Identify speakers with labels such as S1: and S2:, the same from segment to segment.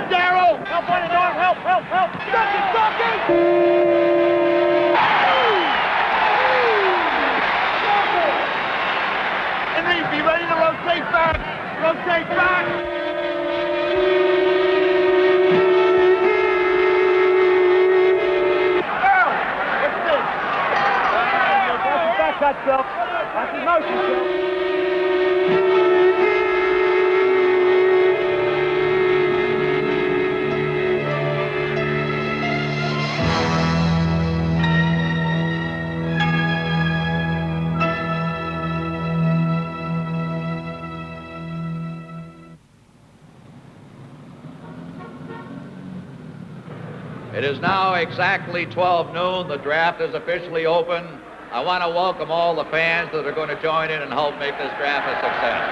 S1: Darryl! Help on it, Norm! Help! Duck it! Henry, be ready to rotate back! Rotate back! Darryl! What's this? Back that, Phil. That's his motion, Phil.
S2: It is now exactly 12 noon. The draft is officially open. I want to welcome all the fans that are going to join in and help make this draft a success.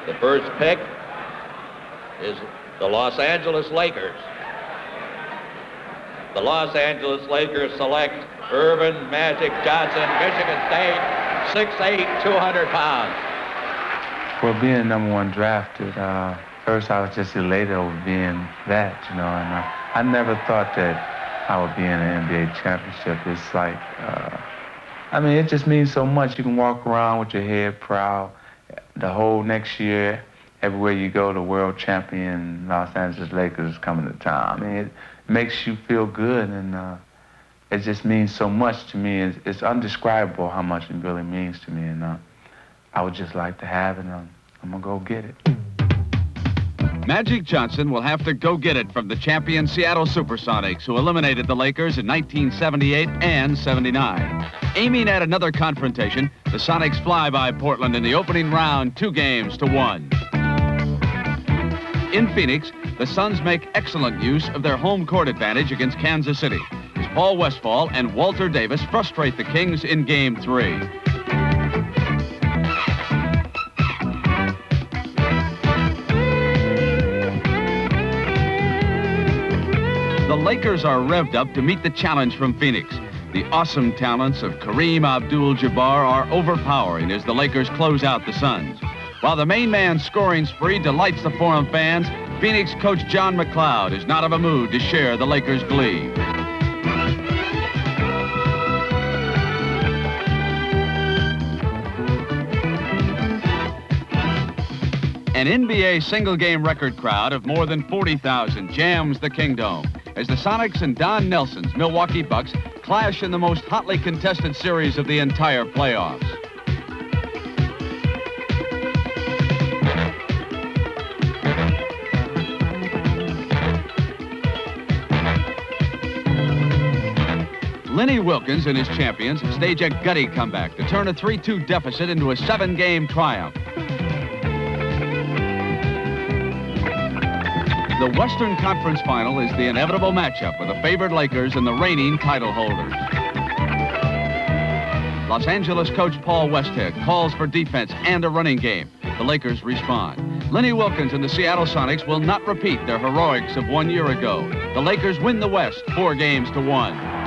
S2: The first pick is the Los Angeles Lakers. The Los Angeles Lakers select Irvin Magic Johnson, Michigan State, 6'8", 200 pounds.
S3: For being number one drafted, first, I was just elated over being that, you know, and I never thought that I would be in an NBA championship. It's like, I mean, it just means so much. You can walk around with your head proud. The whole next year, everywhere you go, the world champion Los Angeles Lakers is coming to town. I mean, it makes you feel good, and it just means so much to me. It's undescribable how much it really means to me, and I would just like to have it, and I'm going to go get it.
S4: Magic Johnson will have to go get it from the champion Seattle Supersonics, who eliminated the Lakers in 1978 and 79. Aiming at another confrontation, the Sonics fly by Portland in the opening round 2-1. In Phoenix, the Suns make excellent use of their home court advantage against Kansas City, as Paul Westphal and Walter Davis frustrate the Kings in Game 3. The Lakers are revved up to meet the challenge from Phoenix. The awesome talents of Kareem Abdul-Jabbar are overpowering as the Lakers close out the Suns. While the main man's scoring spree delights the Forum fans, Phoenix coach John McLeod is not of a mood to share the Lakers' glee. An NBA single-game record crowd of more than 40,000 jams the Kingdome as the Sonics and Don Nelson's Milwaukee Bucks clash in the most hotly contested series of the entire playoffs. Lenny Wilkins and his champions stage a gutty comeback to turn a 3-2 deficit into a 7-game triumph. The Western Conference Final is the inevitable matchup with the favored Lakers and the reigning title holders. Los Angeles coach Paul Westhead calls for defense and a running game. The Lakers respond. Lenny Wilkins and the Seattle Sonics will not repeat their heroics of 1 year ago. The Lakers win the West 4-1.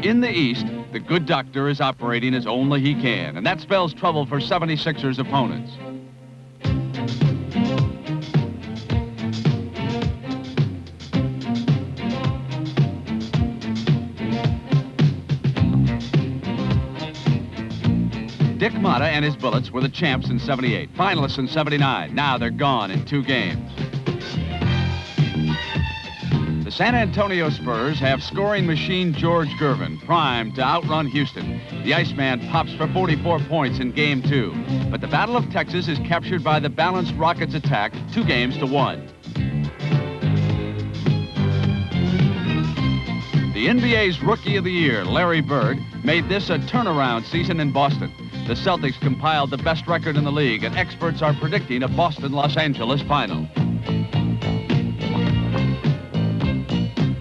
S4: In the East, the good doctor is operating as only he can, and that spells trouble for 76ers opponents. Dick Motta and his Bullets were the champs in 78, finalists in 79. Now they're gone in 2 games. The San Antonio Spurs have scoring machine George Gervin primed to outrun Houston. The Iceman pops for 44 points in Game 2. But the Battle of Texas is captured by the balanced Rockets attack 2-1. The NBA's Rookie of the Year, Larry Bird, made this a turnaround season in Boston. The Celtics compiled the best record in the league, and experts are predicting a Boston-Los Angeles final.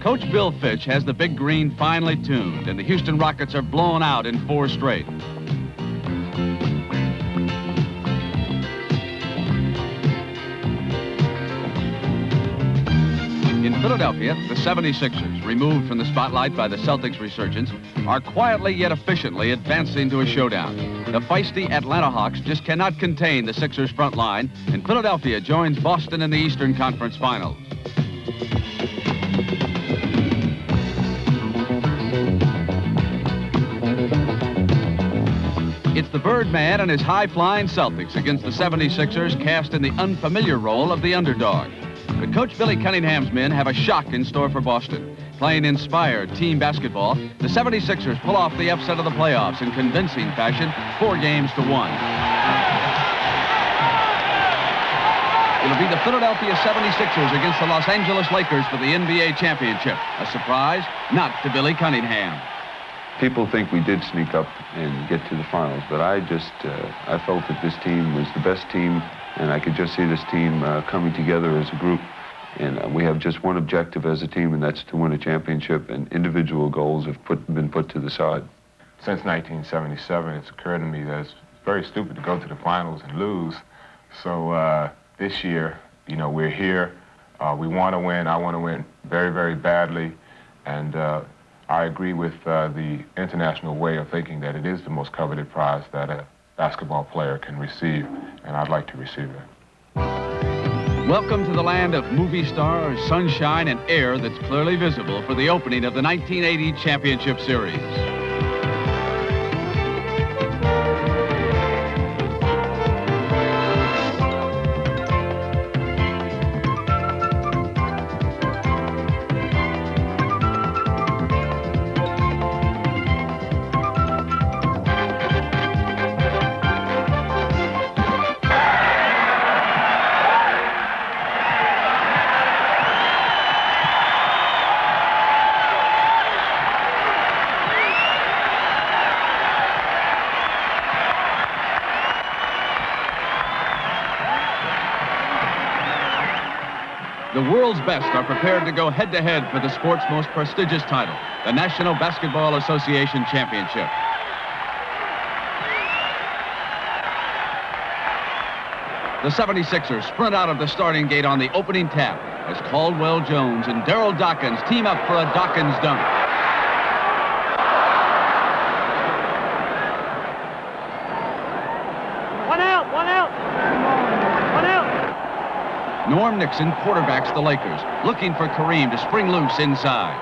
S4: Coach Bill Fitch has the Big Green finely tuned, and the Houston Rockets are blown out in 4 straight. In Philadelphia, the 76ers, removed from the spotlight by the Celtics' resurgence, are quietly yet efficiently advancing to a showdown. The feisty Atlanta Hawks just cannot contain the Sixers' front line, and Philadelphia joins Boston in the Eastern Conference Finals. It's the Birdman and his high-flying Celtics against the 76ers, cast in the unfamiliar role of the underdog. But Coach Billy Cunningham's men have a shock in store for Boston. Playing inspired team basketball, the 76ers pull off the upset of the playoffs in convincing fashion, 4 games to 1. It'll be the Philadelphia 76ers against the Los Angeles Lakers for the NBA championship. A surprise? Not to Billy Cunningham.
S5: People think we did sneak up and get to the finals, but I felt that this team was the best team, and I could just see this team coming together as a group. And we have just one objective as a team, and that's to win a championship, and individual goals have been put to the side.
S6: Since 1977, it's occurred to me that it's very stupid to go to the finals and lose. So this year, you know, we're here. We want to win. I want to win very, very badly. And I agree with the international way of thinking that it is the most coveted prize that a basketball player can receive, and I'd like to receive it.
S4: Welcome to the land of movie stars, sunshine, and air that's clearly visible for the opening of the 1980 Championship Series. The world's best are prepared to go head-to-head for the sport's most prestigious title, the National Basketball Association Championship. The 76ers sprint out of the starting gate on the opening tap as Caldwell Jones and Darryl Dawkins team up for a Dawkins dunk.
S1: One out, one out. One out.
S4: Norm Nixon quarterbacks the Lakers, looking for Kareem to spring loose inside.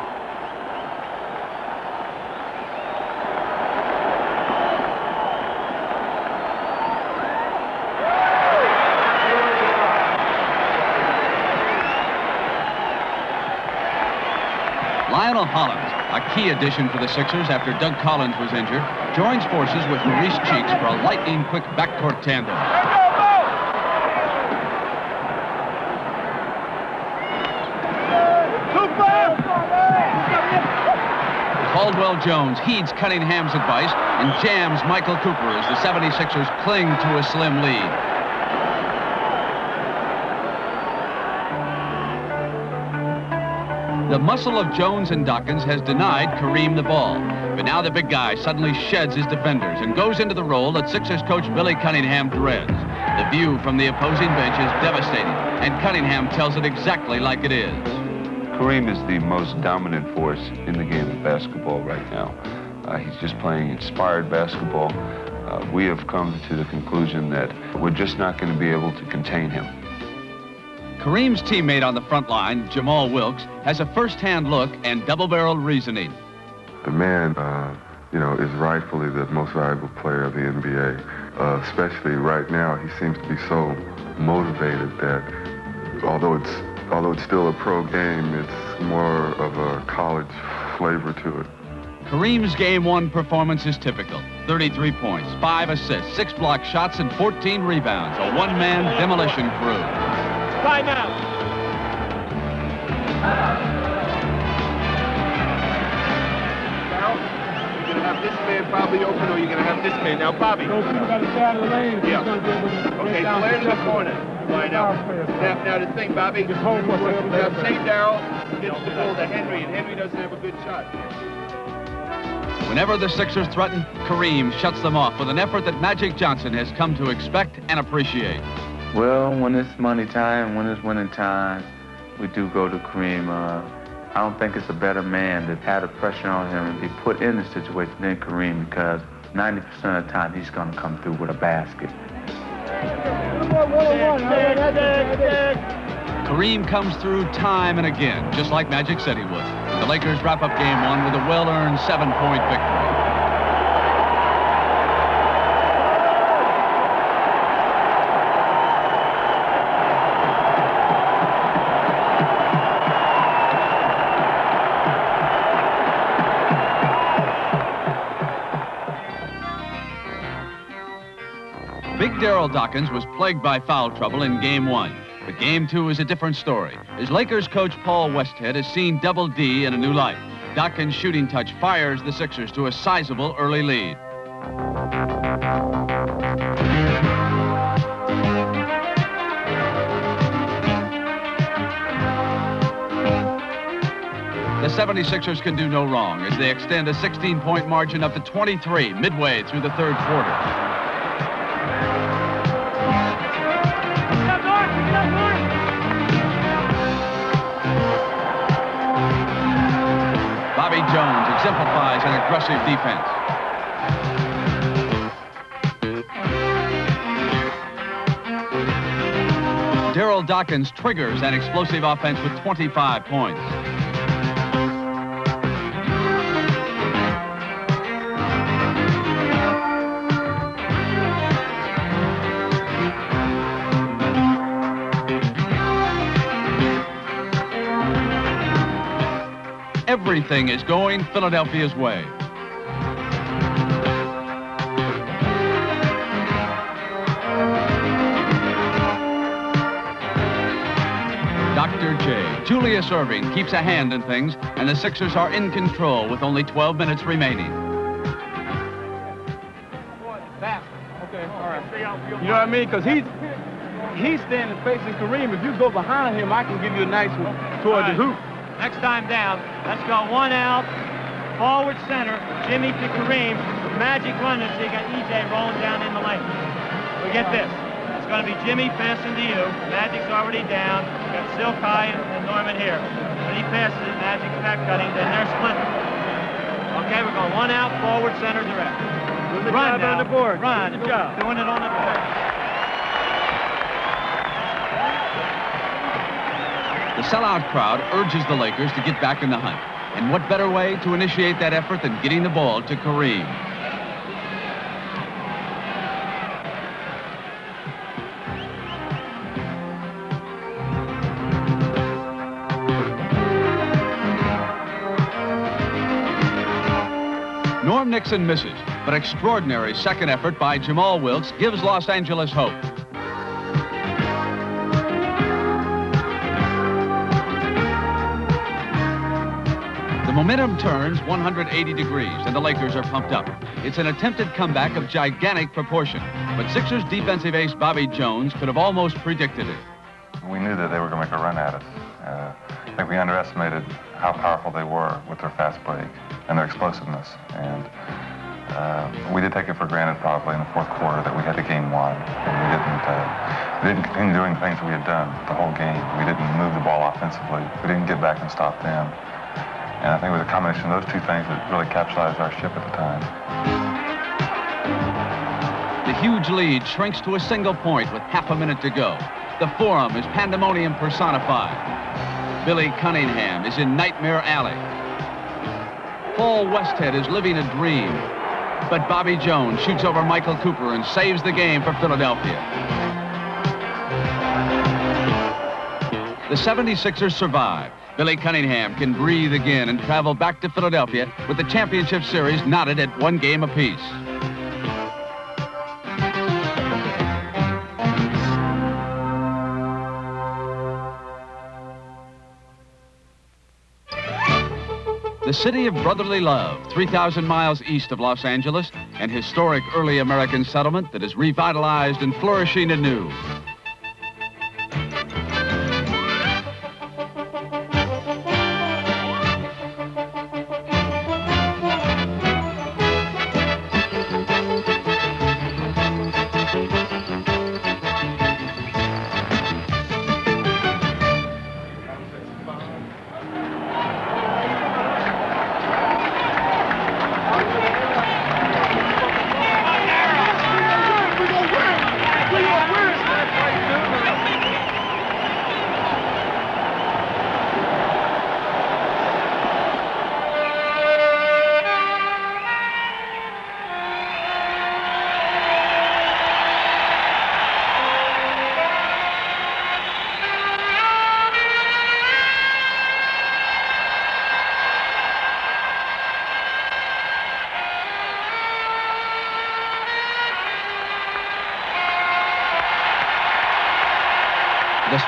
S4: Lionel Hollins, a key addition for the Sixers after Doug Collins was injured, joins forces with Maurice Cheeks for a lightning-quick backcourt tandem. Caldwell Jones heeds Cunningham's advice and jams Michael Cooper as the 76ers cling to a slim lead. The muscle of Jones and Dawkins has denied Kareem the ball, but now the big guy suddenly sheds his defenders and goes into the role that Sixers coach Billy Cunningham dreads. The view from the opposing bench is devastating, and Cunningham tells it exactly like it is.
S5: Kareem is the most dominant force in the game of basketball right now. He's just playing inspired basketball. We have come to the conclusion that we're just not going to be able to contain him.
S4: Kareem's teammate on the front line, Jamal Wilkes, has a first-hand look and double-barreled reasoning.
S7: The man, is rightfully the most valuable player of the NBA. Especially right now, he seems to be so motivated that although it's still a pro game, it's more of a college flavor to it.
S4: Kareem's Game 1 performance is typical. 33 points, 5 assists, 6 block shots, and 14 rebounds. A one-man demolition crew.
S1: Timeout.
S8: Now, you're going to have this man probably open, or you're going to have this man. Now, Bobby.
S9: So people got to stay out of the lane.
S8: Yeah.
S9: He's going to be able to
S8: Okay,
S9: down
S8: play
S9: the
S8: in the
S9: second.
S8: corner. Right now the thing, Bobby.
S9: Just hold for whatever
S8: Now,
S9: they
S8: say, Darryl, gets the ball to Henry, and Henry doesn't have a good shot.
S4: Whenever the Sixers threaten, Kareem shuts them off with an effort that Magic Johnson has come to expect and appreciate.
S3: Well, when it's money time, when it's winning time, we do go to Kareem. I don't think it's a better man that had the pressure on him and be put in the situation than Kareem, because 90% of the time he's going to come through with a basket.
S4: Kareem comes through time and again, just like Magic said he would. The Lakers wrap up Game 1 with a well-earned 7-point victory. Big Darryl Dawkins was plagued by foul trouble in Game 1. But Game 2 is a different story. As Lakers coach Paul Westhead has seen Double D in a new light. Dawkins' shooting touch fires the Sixers to a sizable early lead. The 76ers can do no wrong as they extend a 16-point margin up to 23 midway through the third quarter. Bobby Jones exemplifies an aggressive defense. Darryl Dawkins triggers an explosive offense with 25 points. Everything is going Philadelphia's way. Dr. J, Julius Erving keeps a hand in things, and the Sixers are in control with only 12 minutes remaining.
S8: Okay, all right. You know what I mean? Because he's standing facing Kareem. If you go behind him, I can give you a nice one toward the hoop.
S1: Next time down, let's go 1 out, forward center, Jimmy to Kareem, Magic running, so you got EJ rolling down in the lane. We get this. It's going to be Jimmy passing to you. Magic's already down. You got Silkai and Norman here. When he passes it, Magic's back cutting, then they're splitting. Okay, we're going 1 out, forward center, direct. Run now. On the board. Run. Good job. Doing it on the board.
S4: The sellout crowd urges the Lakers to get back in the hunt. And what better way to initiate that effort than getting the ball to Kareem? Norm Nixon misses, but extraordinary second effort by Jamal Wilkes gives Los Angeles hope. The momentum turns 180 degrees, and the Lakers are pumped up. It's an attempted comeback of gigantic proportion, but Sixers defensive ace Bobby Jones could have almost predicted it.
S9: We knew that they were going to make a run at us. I think we underestimated how powerful they were with their fast break and their explosiveness. And we did take it for granted probably in the fourth quarter that we had the game won. And we didn't continue doing things we had done the whole game. We didn't move the ball offensively. We didn't get back and stop them. And I think it was a combination of those two things that really capsized our ship at the time.
S4: The huge lead shrinks to a single point with half a minute to go. The Forum is pandemonium personified. Billy Cunningham is in Nightmare Alley. Paul Westhead is living a dream. But Bobby Jones shoots over Michael Cooper and saves the game for Philadelphia. The 76ers survive. Billy Cunningham can breathe again and travel back to Philadelphia with the championship series knotted at 1 game apiece. The city of brotherly love, 3,000 miles east of Los Angeles, an historic early American settlement that is revitalized and flourishing anew.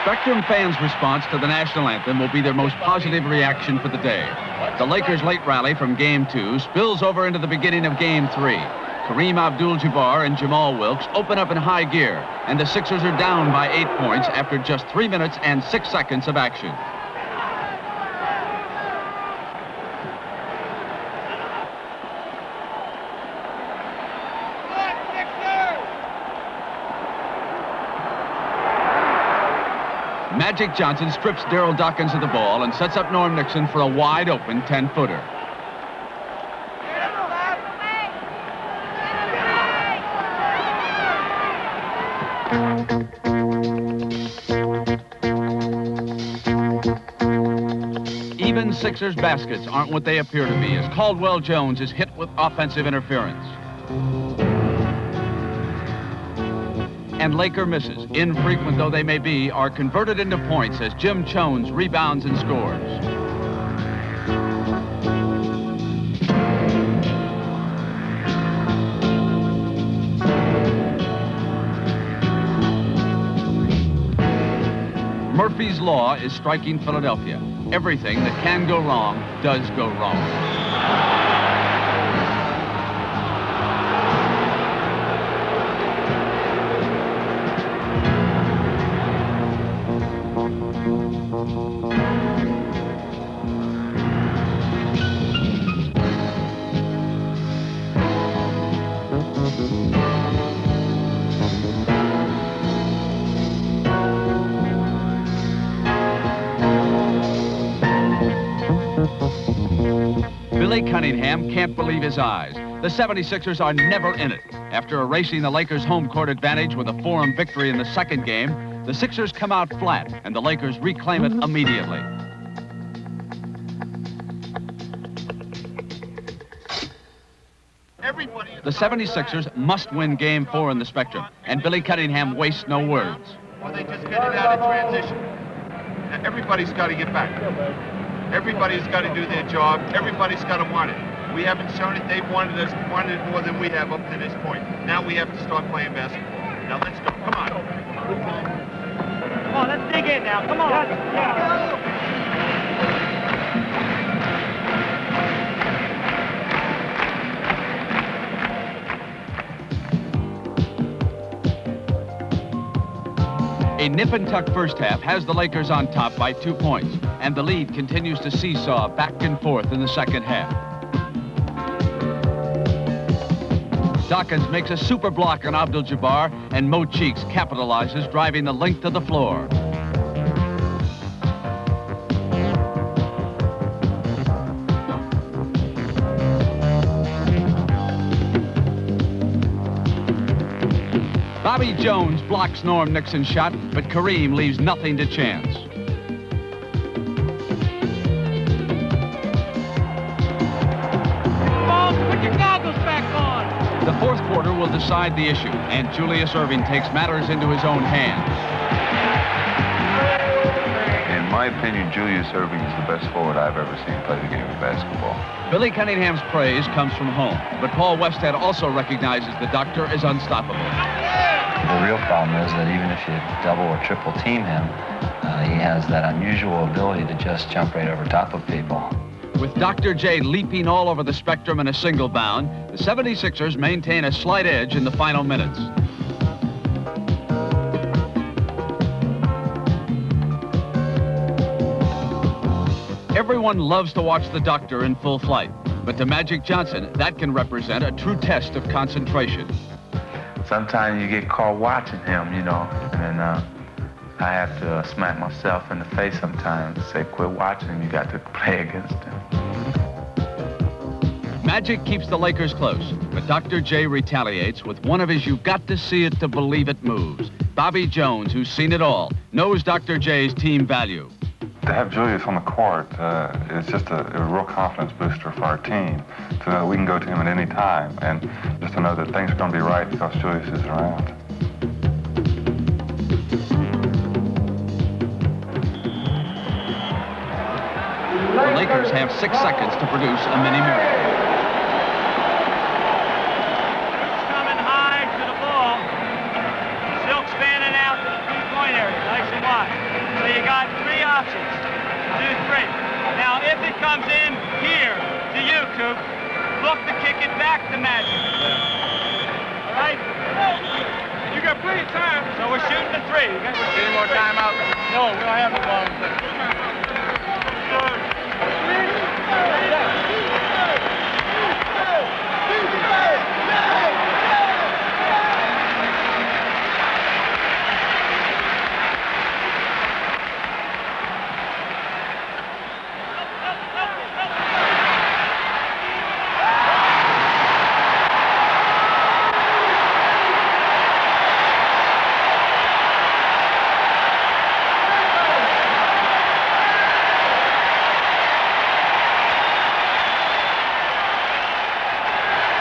S4: Spectrum fans' response to the national anthem will be their most positive reaction for the day. The Lakers' late rally from Game 2 spills over into the beginning of Game 3. Kareem Abdul-Jabbar and Jamal Wilkes open up in high gear, and the Sixers are down by 8 points after just 3 minutes and 6 seconds of action. Magic Johnson strips Daryl Dawkins of the ball and sets up Norm Nixon for a wide-open 10-footer. Even Sixers baskets aren't what they appear to be as Caldwell Jones is hit with offensive interference. And Laker misses, infrequent though they may be, are converted into points as Jim Chones rebounds and scores. Murphy's Law is striking Philadelphia. Everything that can go wrong does go wrong. Billy Cunningham can't believe his eyes. The 76ers are never in it. After erasing the Lakers' home court advantage with a four-run victory in the second game, the Sixers come out flat, and the Lakers reclaim it immediately. The 76ers must win Game 4 in the Spectrum, and Billy Cunningham wastes no words.
S10: Well, they just get it out of transition. Everybody's got to get back. Everybody's got to do their job. Everybody's got to want it. We haven't shown it. They've wanted it more than we have up to this point. Now we have to start playing basketball. Now let's go. Come on.
S1: Come on, let's dig in now. Come on. Yeah. A nip-and-tuck first half has the Lakers on top by 2 points, and the lead continues to seesaw back and forth in the second half. Dawkins makes a super block on Abdul-Jabbar, and Mo Cheeks capitalizes, driving the length of the floor. Bobby Jones blocks Norm Nixon's shot, but Kareem leaves nothing to chance. Balls, put your goggles back on. The fourth quarter will decide the issue, and Julius Erving takes matters into his own hands.
S5: In my opinion, Julius Erving is the best forward I've ever seen play the game of basketball.
S4: Billy Cunningham's praise comes from home, but Paul Westhead also recognizes the doctor is unstoppable.
S11: The real problem is that even if you double or triple team him, he has that unusual ability to just jump right over top of people.
S4: With Dr. J leaping all over the Spectrum in a single bound, the 76ers maintain a slight edge in the final minutes. Everyone loves to watch the doctor in full flight, but to Magic Johnson, that can represent a true test of concentration.
S3: Sometimes you get caught watching him, you know, and I have to smack myself in the face sometimes and say, quit watching him, you got to play against him.
S4: Magic keeps the Lakers close, but Dr. J retaliates with one of his "you got to see it to believe it" moves. Bobby Jones, who's seen it all, knows Dr. J's team value.
S9: To have Julius on the court is just a real confidence booster for our team, to know we can go to him at any time, and just to know that things are going to be right because Julius is around.
S4: The Lakers have 6 seconds to produce a mini miracle.
S1: Coming high to the ball. Silk fanning out to the three-point area, nice and wide. If it comes in here to you, Coop, look to kick it back to Magic. All right?
S8: You got plenty of time.
S1: So we're shooting the 3.
S2: Any more timeout?
S1: No, we don't have no ball.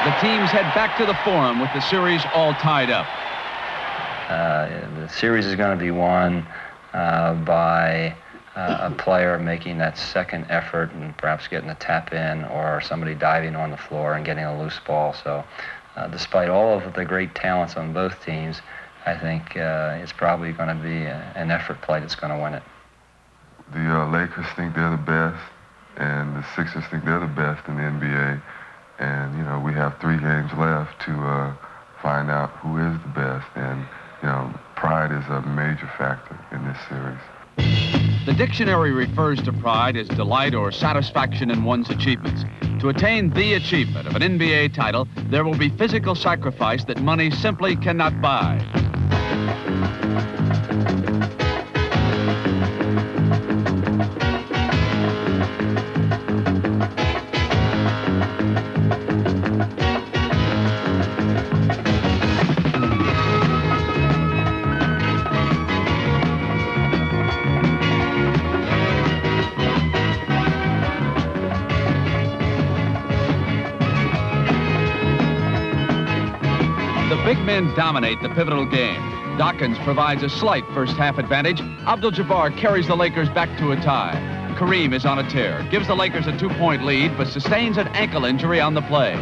S4: The teams head back to the Forum with the series all tied up.
S11: The series is going to be won by a player making that second effort and perhaps getting a tap in, or somebody diving on the floor and getting a loose ball. So despite all of the great talents on both teams, I think it's probably going to be an effort play that's going to win it.
S7: The Lakers think they're the best, and the Sixers think they're the best in the NBA. And, you know, we have 3 games left to find out who is the best. And, you know, pride is a major factor in this series.
S4: The dictionary refers to pride as delight or satisfaction in one's achievements. To attain the achievement of an NBA title, there will be physical sacrifice that money simply cannot buy. Big men dominate the pivotal game. Dawkins provides a slight first-half advantage. Abdul-Jabbar carries the Lakers back to a tie. Kareem is on a tear, gives the Lakers a 2-point lead, but sustains an ankle injury on the play.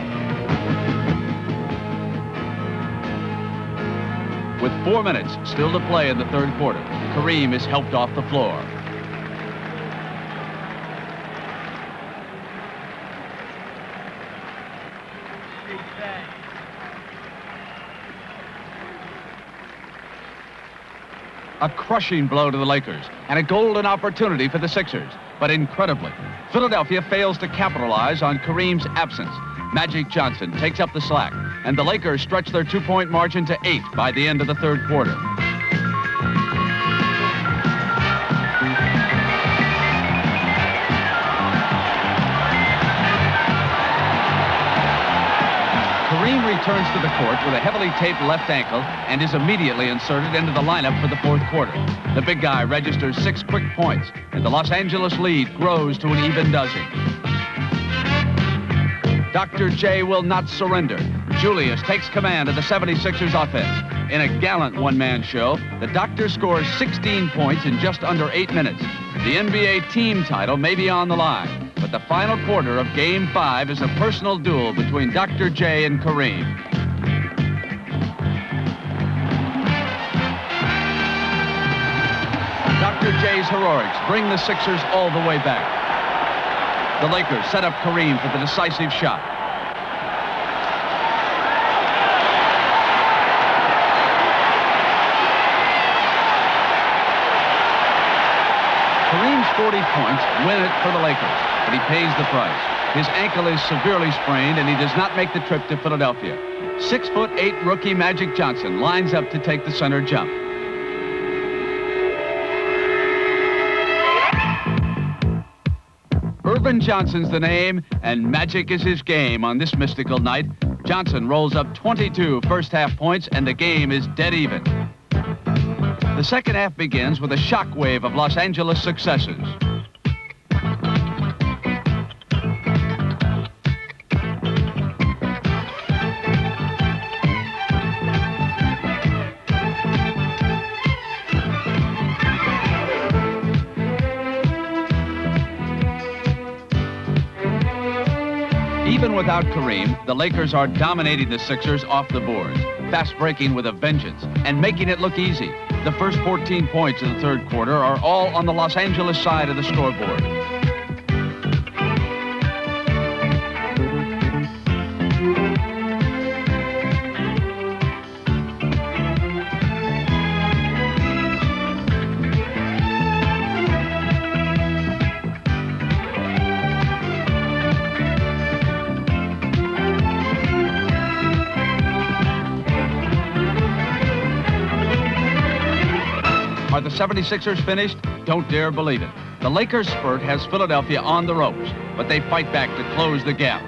S4: With 4 minutes still to play in the third quarter, Kareem is helped off the floor. A crushing blow to the Lakers and a golden opportunity for the Sixers. But incredibly, Philadelphia fails to capitalize on Kareem's absence. Magic Johnson takes up the slack, and the Lakers stretch their 2-point margin to 8 by the end of the third quarter. Kareem returns to the court with a heavily taped left ankle and is immediately inserted into the lineup for the fourth quarter. The big guy registers 6 quick points, and the Los Angeles lead grows to an even dozen. Dr. J will not surrender. Julius takes command of the 76ers offense. In a gallant one-man show, the Doctor scores 16 points in just under 8 minutes. The NBA team title may be on the line, but the final quarter of Game 5 is a personal duel between Dr. J and Kareem. Dr. J's heroics bring the Sixers all the way back. The Lakers set up Kareem for the decisive shot. Kareem's 40 points win it for the Lakers, but he pays the price. His ankle is severely sprained, and he does not make the trip to Philadelphia. 6'8" rookie Magic Johnson lines up to take the center jump. Irvin Johnson's the name, and magic is his game on this mystical night. Johnson rolls up 22 first-half points, and the game is dead even. The second half begins with a shockwave of Los Angeles successes. Even without Kareem, the Lakers are dominating the Sixers off the boards, fast breaking with a vengeance and making it look easy. The first 14 points of the third quarter are all on the Los Angeles side of the scoreboard. 76ers finished? Don't dare believe it. The Lakers' spurt has Philadelphia on the ropes, but they fight back to close the gap.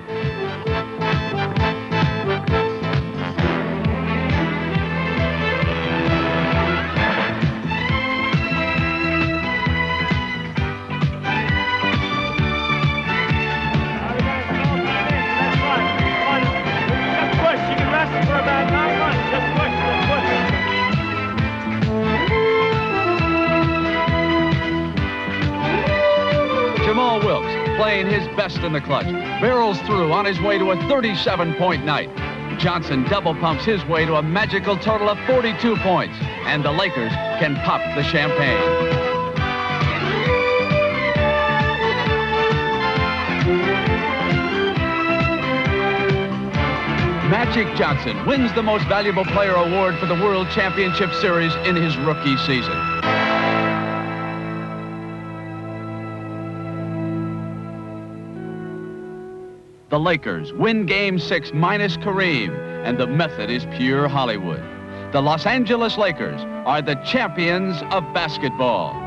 S4: Playing his best in the clutch, barrels through on his way to a 37-point night. Johnson double pumps his way to a magical total of 42 points, and the Lakers can pop the champagne. Magic Johnson wins the Most Valuable Player award for the World Championship Series in his rookie season. The Lakers win Game 6 minus Kareem, and the method is pure Hollywood. The Los Angeles Lakers are the champions of basketball.